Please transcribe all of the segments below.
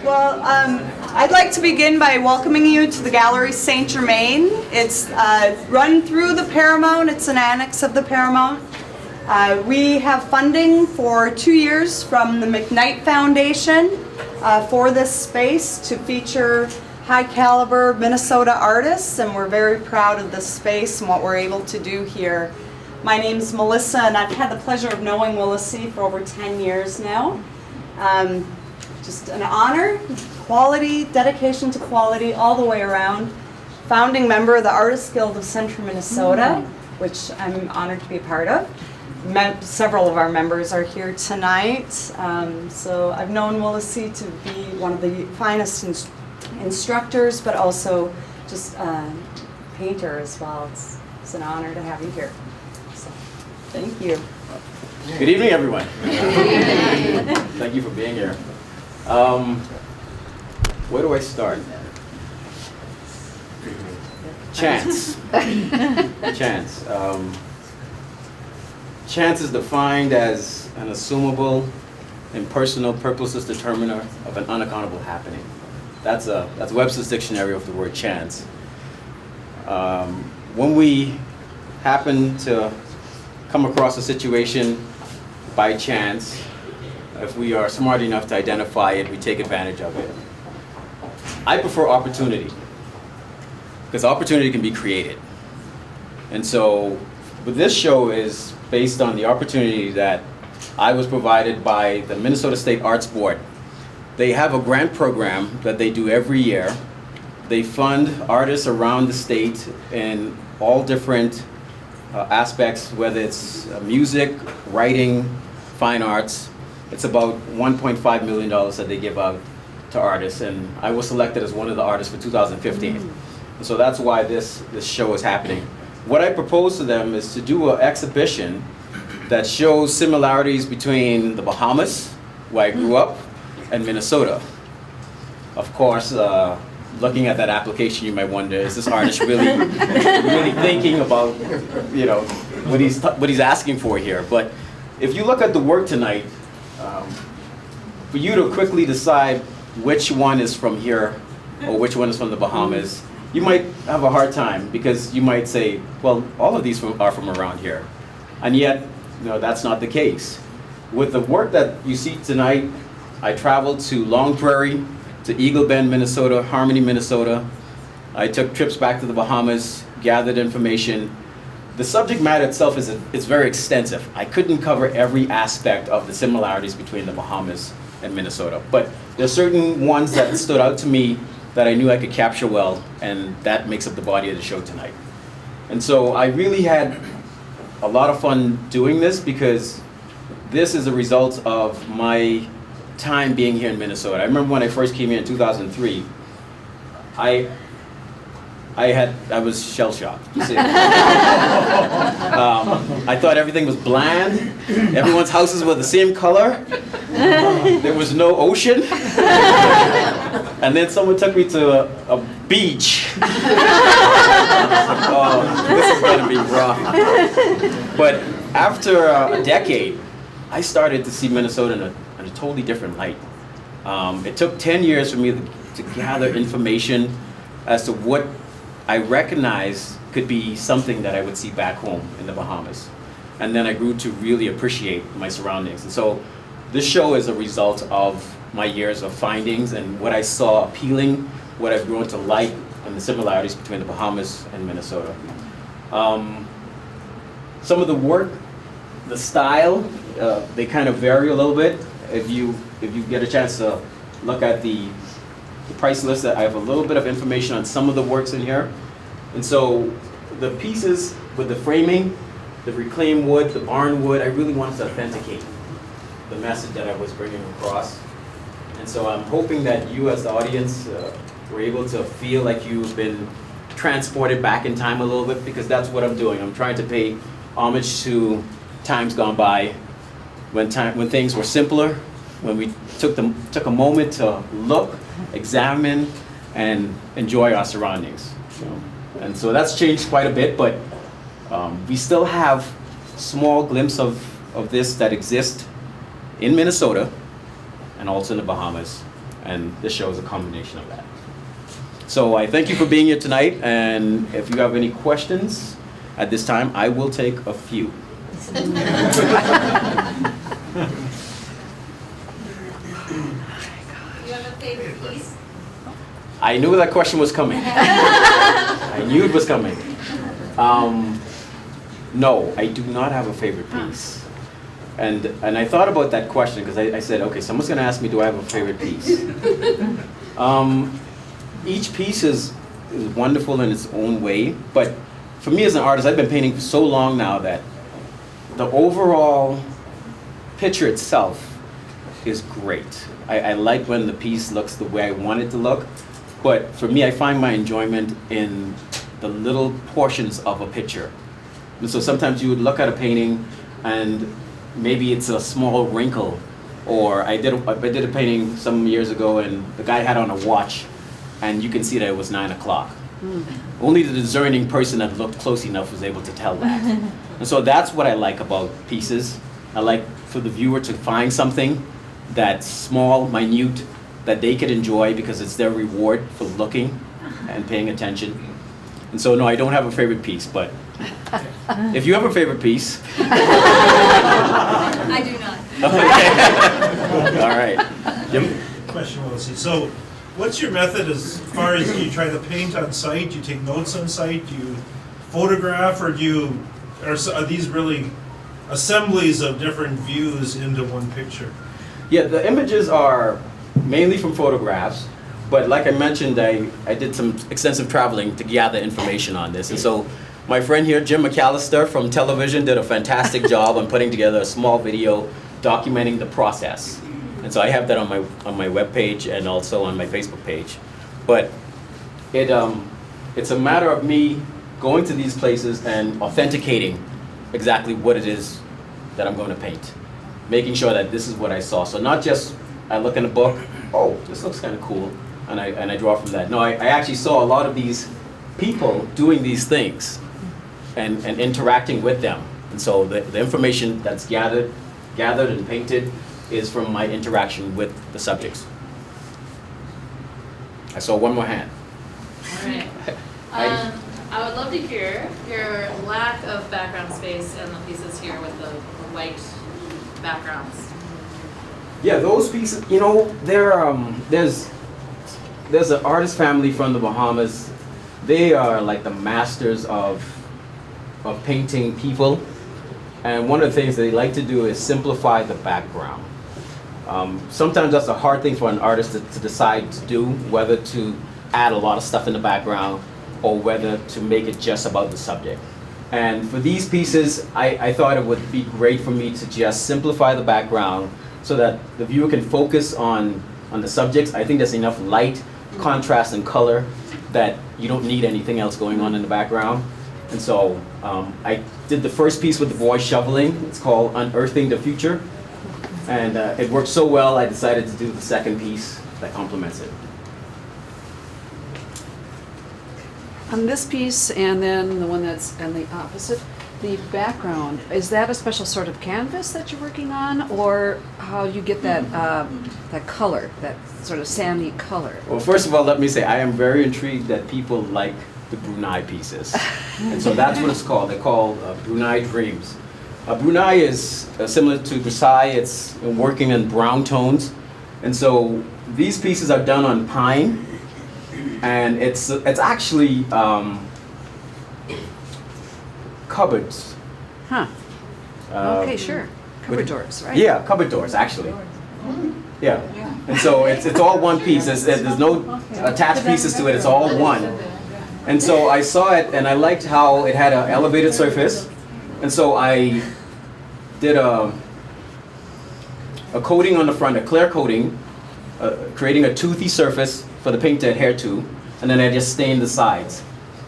Well, I'd like to begin by welcoming you to the Gallery Saint Germain. It's run through the Paramount. It's an annex of the Paramount. We have funding for 2 years from the McKnight Foundation for this space to feature high caliber Minnesota artists, and we're very proud of this space and what we're able to do here. My name's Melissa, and I've had the pleasure of knowing Willicey for over 10 years now. Just an honor, quality, dedication to quality all the way around. Founding member of the Artists Guild of Central Minnesota, which I'm honored to be a part of. Several of our members are here tonight. So I've known Willicey to be one of the finest instructors, but also just a painter as well. It's an honor to have you here. So, thank you. Good evening, everyone. Thank you for being here. Where do I start? Chance. Chance. Chance is defined as an assumable, impersonal, purposeless determiner of an unaccountable happening. That's Webster's dictionary of the word chance. When we happen to come across a situation by chance, if we are smart enough to identify it, we take advantage of it. I prefer opportunity, because opportunity can be created. And so, but this show is based on the opportunity that I was provided by the Minnesota State Arts Board. They have a grant program that they do every year. They fund artists around the state in all different aspects, whether it's music, writing, fine arts. It's about $1.5 million that they give out to artists, and I was selected as one of the artists for 2015. And so that's why this show is happening. What I propose to them is to do an exhibition that shows similarities between the Bahamas, where I grew up, and Minnesota. Of course, looking at that application, you might wonder, is this artist really thinking about, what he's asking for here? But if you look at the work tonight, for you to quickly decide which one is from here or which one is from the Bahamas, you might have a hard time, because you might say, well, all of these are from around here. And yet, that's not the case. With the work that you see tonight, I traveled to Long Prairie, to Eagle Bend, Minnesota, Harmony, Minnesota. I took trips back to the Bahamas, gathered information. The subject matter itself is very extensive. I couldn't cover every aspect of the similarities between the Bahamas and Minnesota, but there's certain ones that stood out to me that I knew I could capture well, and that makes up the body of the show tonight. And so I really had a lot of fun doing this, because this is a result of my time being here in Minnesota. I remember when I first came here in 2003, I was shell-shocked. I thought everything was bland. Everyone's houses were the same color. There was no ocean. And then someone took me to a beach. Oh, this is gonna be rough. But after a decade, I started to see Minnesota in a totally different light. It took 10 years for me to gather information as to what I recognized could be something that I would see back home in the Bahamas. And then I grew to really appreciate my surroundings. And so this show is a result of my years of findings and what I saw appealing, what I've grown to like, and the similarities between the Bahamas and Minnesota. Some of the work, the style, they kind of vary a little bit. If you get a chance to look at the price list, I have a little bit of information on some of the works in here. And so the pieces with the framing, the reclaimed wood, the barn wood, I really wanted to authenticate the message that I was bringing across. And so I'm hoping that you as the audience were able to feel like you've been transported back in time a little bit, because that's what I'm doing. I'm trying to pay homage to times gone by, when things were simpler, when we took a moment to look, examine, and enjoy our surroundings. And so that's changed quite a bit, but we still have small glimpse of this that exist in Minnesota and also in the Bahamas. And this show is a combination of that. So I thank you for being here tonight, and if you have any questions at this time, I will take a few. Do you have a favorite piece? I knew that question was coming. I knew it was coming. No, I do not have a favorite piece. And I thought about that question because I said, okay, someone's going to ask me, do I have a favorite piece? Each piece is wonderful in its own way, but for me as an artist, I've been painting for so long now that the overall picture itself is great. I like when the piece looks the way I want it to look, but for me, I find my enjoyment in the little portions of a picture. And so sometimes you would look at a painting and maybe it's a small wrinkle, or I did a painting some years ago and the guy had on a watch and you can see that it was 9 o'clock. Only the discerning person that looked close enough was able to tell that. And so that's what I like about pieces. I like for the viewer to find something that's small, minute, that they could enjoy because it's their reward for looking and paying attention. And so no, I don't have a favorite piece, but if you have a favorite piece. I do not. Okay. All right. Jim? Question, Willicey. So, what's your method as far as you try to paint on site? Do you take notes on site? Do you photograph, or are these really assemblies of different views into one picture? Yeah, the images are mainly from photographs, but like I mentioned, I did some extensive traveling to gather information on this. And so my friend here, Jim McAllister from television, did a fantastic job on putting together a small video documenting the process. And so I have that on my webpage and also on my Facebook page. But it's a matter of me going to these places and authenticating exactly what it is that I'm going to paint. Making sure that this is what I saw. So not just I look in a book, oh, this looks kind of cool, and I draw from that. No, I actually saw a lot of these people doing these things and interacting with them. And so the information that's gathered and painted is from my interaction with the subjects. I saw one more hand. All right. I would love to hear your lack of background space in the pieces here with the white backgrounds. Yeah, those pieces, you know, there's an artist family from the Bahamas. They are like the masters of painting people. And one of the things they like to do is simplify the background. Sometimes that's a hard thing for an artist to decide to do, whether to add a lot of stuff in the background or whether to make it just about the subject. And for these pieces, I thought it would be great for me to just simplify the background so that the viewer can focus on the subjects. I think there's enough light, contrast, and color that you don't need anything else going on in the background. And so I did the first piece with the boy shoveling. It's called Unearthing the Future. And it worked so well, I decided to do the second piece that complements it. On this piece, and then the one that's on the opposite, the background, is that a special sort of canvas that you're working on, or how you get that that color, that sort of sandy color? Well, first of all, let me say I am very intrigued that people like the Brunei pieces. And so that's what it's called. They're called Brunei Dreams. Brunei is similar to Versailles. It's working in brown tones. And so these pieces are done on pine. And it's actually cupboards. Huh. Okay, sure. Cupboard doors, right? Yeah, cupboard doors, actually. Yeah. And so it's all one piece. There's no attached pieces to it. It's all one. And so I saw it, and I liked how it had an elevated surface. And so I did a coating on the front, a clear coating, creating a toothy surface for the paint to adhere to, and then I just stained the sides.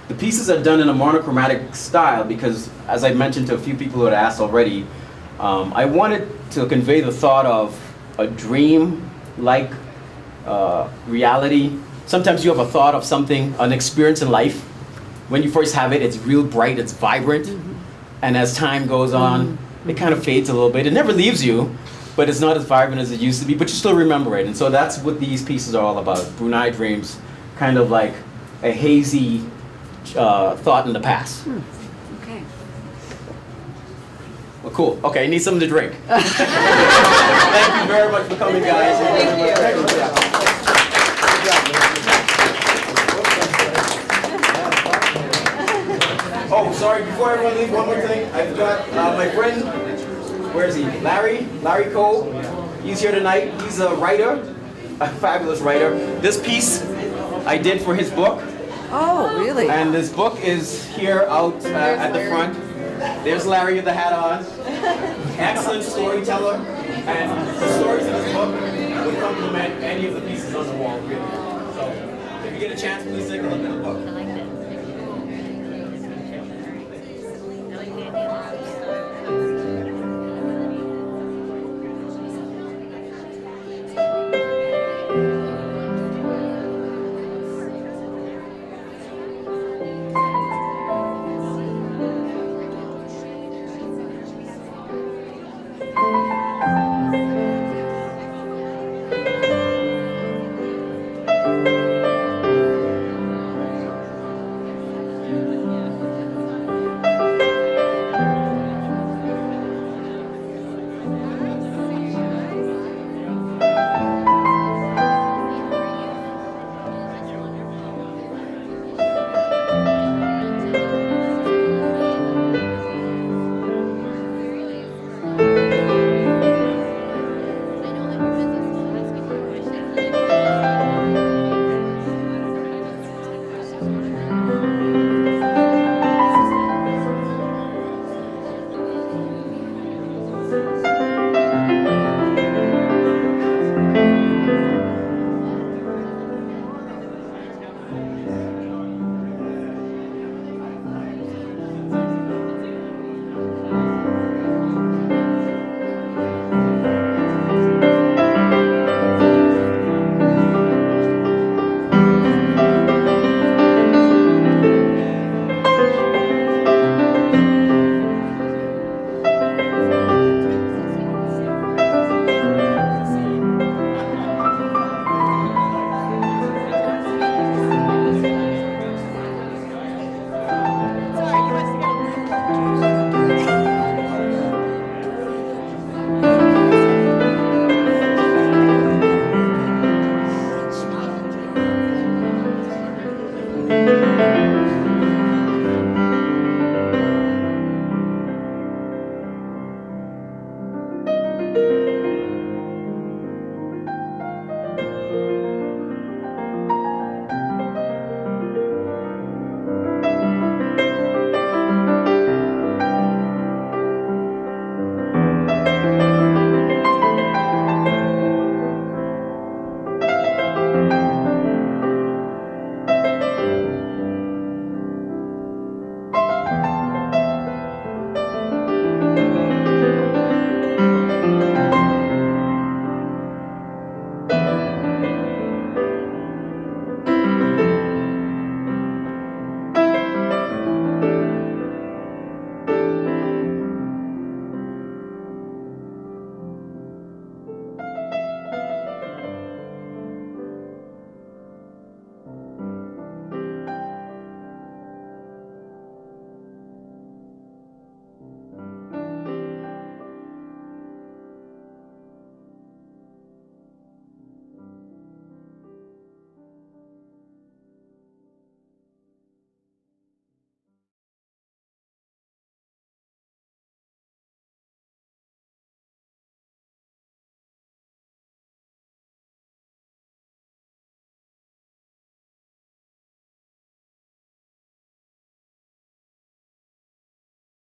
The pieces are done in a monochromatic style because, as I mentioned to a few people who had asked already, I wanted to convey the thought of a dream-like reality. Sometimes you have a thought of something, an experience in life. When you first have it, it's real bright, it's vibrant, and as time goes on, it kind of fades a little bit. It never leaves you, but it's not as vibrant as it used to be, but you still remember it. And so that's what these pieces are all about. Brunei Dreams, kind of like a hazy thought in the past. Okay. Well, cool. Okay, I need something to drink. Thank you very much for coming, guys. Oh, sorry, before everyone leaves, one more thing. I forgot my friend, where is he? Larry Cole. He's here tonight. He's a writer, a fabulous writer. This piece I did for his book. Oh, really? And this book is here out at the front. There's Larry with the hat on. Excellent storyteller. And the stories in this book would complement any of the pieces on the wall, really. So if you get a chance, please take a look at the book.